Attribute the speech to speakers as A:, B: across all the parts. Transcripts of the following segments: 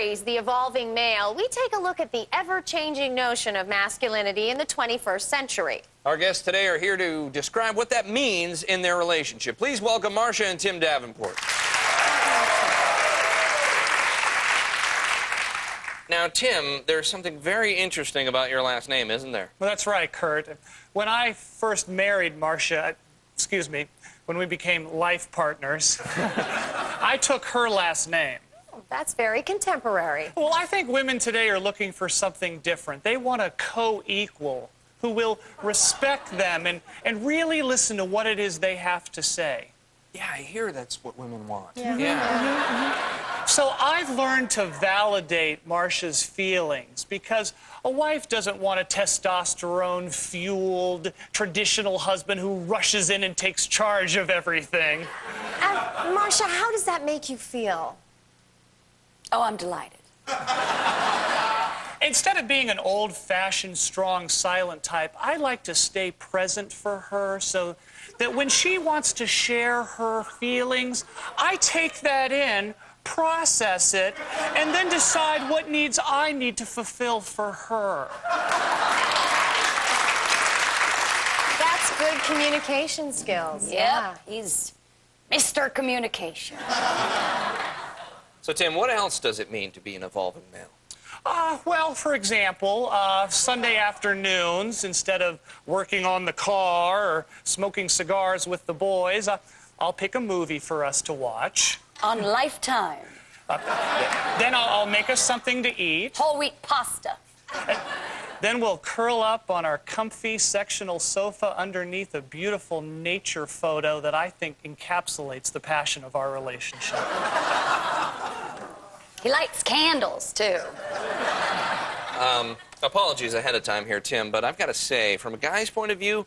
A: series, The Evolving Male, we take a look at the ever-changing notion of masculinity in the 21st century.
B: Our guests today are here to describe what that means in their relationship. Please welcome Marcia and Tim Davenport. Now, Tim, there's something very interesting about your last name, isn't there?
C: Well, that's right, Kurt. When I first married Marcia, when we became life partners, I took her last name.
A: That's very contemporary.
C: Well, I think women today are looking for something different. They want a co-equal who will respect them and really listen to what it is they have to say.
B: Yeah, I hear that's what women want.
A: Yeah.
C: So I've learned to validate Marcia's feelings because a wife doesn't want a testosterone-fueled, traditional husband who rushes in and takes charge of everything.
A: Marcia, how does that make you feel?
D: Oh, I'm delighted.
C: Instead of being an old-fashioned, strong, silent type, I like to stay present for her so that when she wants to share her feelings, I take that in, process it, and then decide what needs I need to fulfill for her.
A: That's good communication skills.
D: Yeah, he's Mr. Communication.
B: So, Tim, what else does it mean to be an evolving male?
C: Well, for example, Sunday afternoons, instead of working on the car or smoking cigars with the boys, I'll pick a movie for us to watch.
D: On Lifetime.
C: Then I'll make us something to eat.
D: Whole wheat pasta.
C: Then we'll curl up on our comfy sectional sofa underneath a beautiful nature photo that I think encapsulates the passion of our relationship.
D: He lights candles, too.
B: Apologies ahead of time here, Tim, but I've got to say, from a guy's point of view,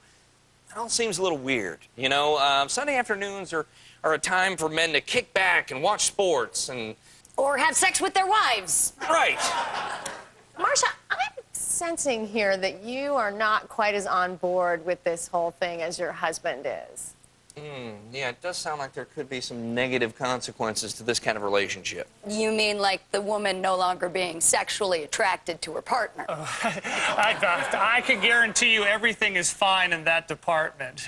B: it all seems a little weird. You know, Sunday afternoons are a time for men to kick back and watch sports and...
D: Or have sex with their wives.
B: Right.
A: Marcia, I'm sensing here that you are not quite as on board with this whole thing as your husband is.
B: Yeah, it does sound like there could be some negative consequences to this kind of relationship.
D: You mean like the woman no longer being sexually attracted to her partner?
C: I can guarantee you everything is fine in that department.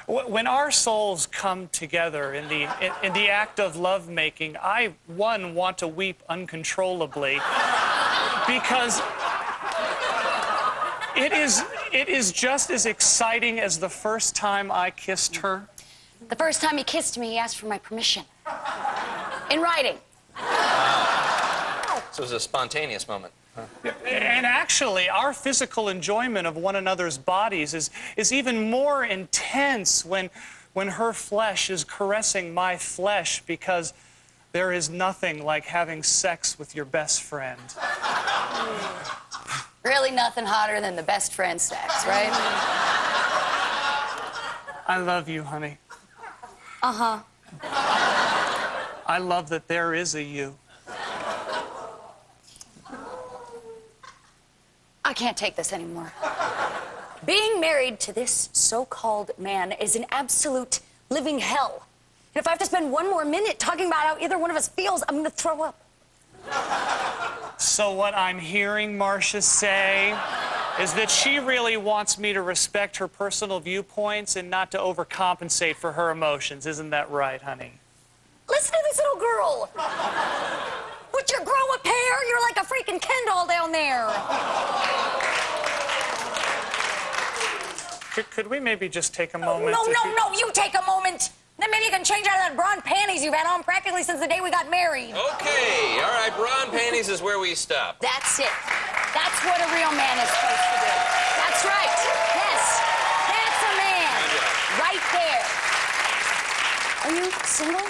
C: When our souls come together in the act of lovemaking, I, want to weep uncontrollably because it is just as exciting as the first time I kissed her.
D: The first time he kissed me, he asked for my permission. In writing.
B: So it was a spontaneous moment. Huh?
C: And actually, our physical enjoyment of one another's bodies is even more intense when her flesh is caressing my flesh because there is nothing like having sex with your best friend.
D: Really nothing hotter than the best friend sex, right?
C: I love you, honey.
D: Uh-huh.
C: I love that there is a you.
D: I can't take this anymore. Being married to this so-called man is an absolute living hell. And if I have to spend one more minute talking about how either one of us feels, I'm gonna throw up.
C: So what I'm hearing Marcia say is that she really wants me to respect her personal viewpoints and not to overcompensate for her emotions. Isn't that right, honey?
D: Listen to this little girl. With your grow-up hair, you're like a freaking Ken doll down there.
C: Could we maybe just take a moment?
D: No, you take a moment. Then maybe you can change out of that bra and panties you've had on practically since the day we got married.
B: Okay, all right, bra and panties is where we stop.
D: That's it. That's what a real man is supposed to do. That's right. Yes, that's a man. Right there. Are you single?